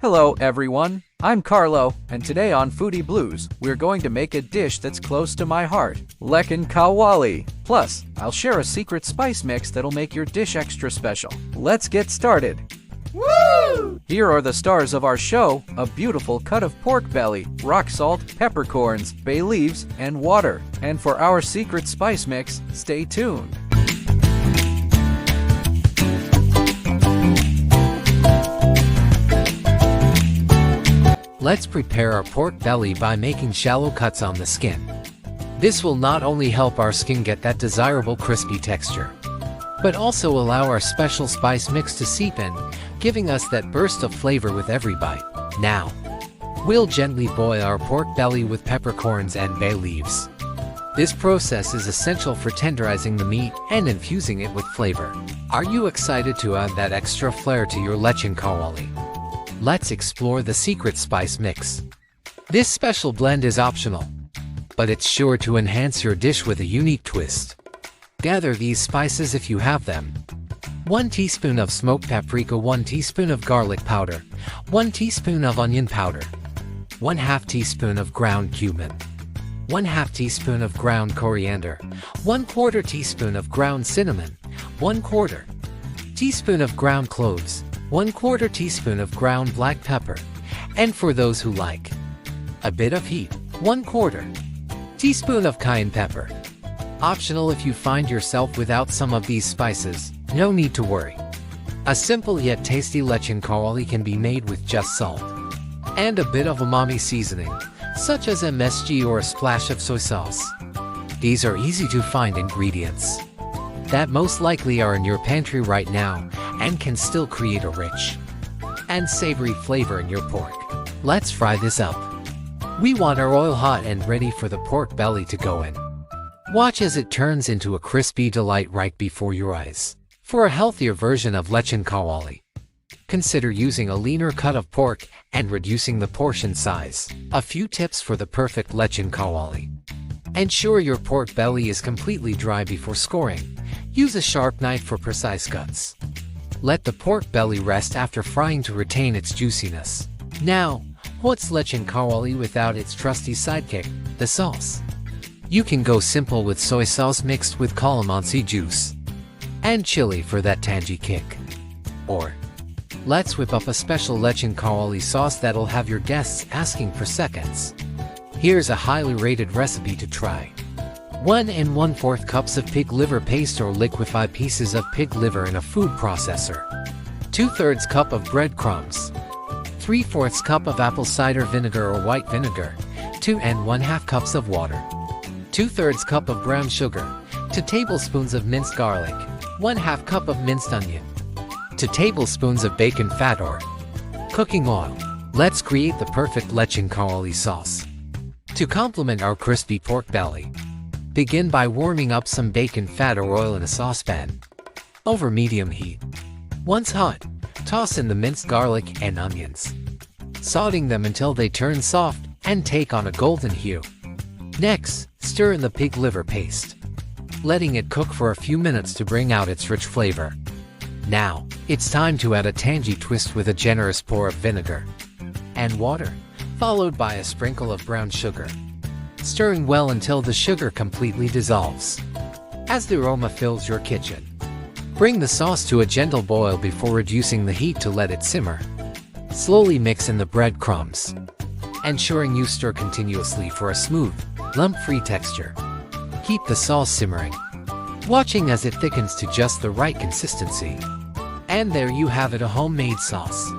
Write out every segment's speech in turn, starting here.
Hello everyone, I'm Carlo, and today on Foodie Blues, we're going to make a dish that's close to my heart, Lechon Kawali. Plus, I'll share a secret spice mix that'll make your dish extra special. Let's get started. Woo! Here are the stars of our show, a beautiful cut of pork belly, rock salt, peppercorns, bay leaves, and water. And for our secret spice mix, stay tuned. Let's prepare our pork belly by making shallow cuts on the skin. This will not only help our skin get that desirable crispy texture, but also allow our special spice mix to seep in, giving us that burst of flavor with every bite. Now, we'll gently boil our pork belly with peppercorns and bay leaves. This process is essential for tenderizing the meat and infusing it with flavor. Are you excited to add that extra flair to your Lechon Kawali? Let's explore the secret spice mix. This special blend is optional, but it's sure to enhance your dish with a unique twist. Gather these spices if you have them. 1 teaspoon of smoked paprika, 1 teaspoon of garlic powder, 1 teaspoon of onion powder, 1/2 teaspoon of ground cumin, 1/2 teaspoon of ground coriander, 1/4 teaspoon of ground cinnamon, 1/4 teaspoon of ground cloves, 1/4 teaspoon of ground black pepper, and for those who like a bit of heat, 1/4 teaspoon of cayenne pepper. Optional if you find yourself without some of these spices, no need to worry. A simple yet tasty Lechon Kawali can be made with just salt and a bit of umami seasoning, such as MSG or a splash of soy sauce. These are easy to find ingredients that most likely are in your pantry right now and can still create a rich and savory flavor in your pork. Let's fry this up. We want our oil hot and ready for the pork belly to go in. Watch as it turns into a crispy delight right before your eyes. For a healthier version of Lechon Kawali, consider using a leaner cut of pork and reducing the portion size. A few tips for the perfect Lechon Kawali. Ensure your pork belly is completely dry before scoring. Use a sharp knife for precise cuts. Let the pork belly rest after frying to retain its juiciness. Now, what's Lechon Kawali without its trusty sidekick, the sauce? You can go simple with soy sauce mixed with calamansi juice and chili for that tangy kick. Or, let's whip up a special Lechon Kawali sauce that'll have your guests asking for seconds. Here's a highly rated recipe to try. 1 1/4 cups of pig liver paste or liquefy pieces of pig liver in a food processor. 2/3 cup of breadcrumbs. 3/4 cup of apple cider vinegar or white vinegar. 2 1/2 cups of water. 2/3 cup of brown sugar. 2 tablespoons of minced garlic. 1/2 cup of minced onion. 2 tablespoons of bacon fat or cooking oil. Let's create the perfect Lechon Kawali sauce. To complement our crispy pork belly, begin by warming up some bacon fat or oil in a saucepan over medium heat. Once hot, toss in the minced garlic and onions, sauteing them until they turn soft and take on a golden hue. Next, stir in the pig liver paste, letting it cook for a few minutes to bring out its rich flavor. Now, it's time to add a tangy twist with a generous pour of vinegar and water, followed by a sprinkle of brown sugar, stirring well until the sugar completely dissolves. As the aroma fills your kitchen, bring the sauce to a gentle boil before reducing the heat to let it simmer. Slowly mix in the breadcrumbs, ensuring you stir continuously for a smooth, lump-free texture. Keep the sauce simmering, watching as it thickens to just the right consistency. And there you have it, a homemade sauce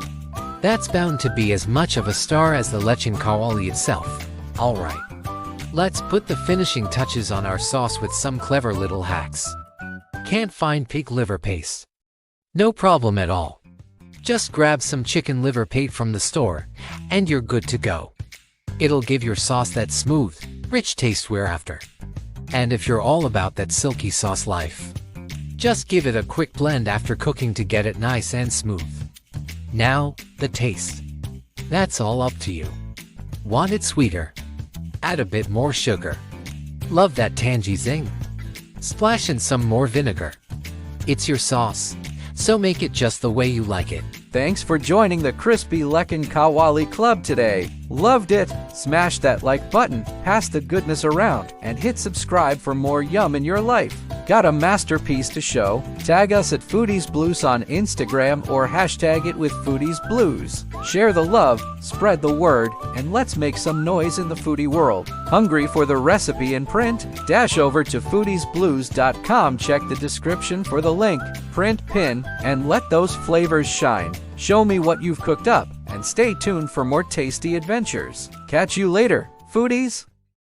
that's bound to be as much of a star as the Lechon Kawali itself. Alright, let's put the finishing touches on our sauce with some clever little hacks. Can't find pig liver paste? No problem at all. Just grab some chicken liver paste from the store, and you're good to go. It'll give your sauce that smooth, rich taste we're after. And if you're all about that silky sauce life, just give it a quick blend after cooking to get it nice and smooth. Now, the taste. That's all up to you. Want it sweeter? Add a bit more sugar. Love that tangy zing? Splash in some more vinegar. It's your sauce, so make it just the way you like it. Thanks for joining the Crispy Lechon Kawali Club today. Loved it? Smash that like button, pass the goodness around, and hit subscribe for more yum in your life. Got a masterpiece to show? Tag us at Foodies Blues on Instagram or hashtag it with Foodies Blues. Share the love, spread the word, and let's make some noise in the foodie world. Hungry for the recipe in print? Dash over to foodiesblues.com, check the description for the link, print, pin, and let those flavors shine. Show me what you've cooked up, and stay tuned for more tasty adventures. Catch you later, foodies!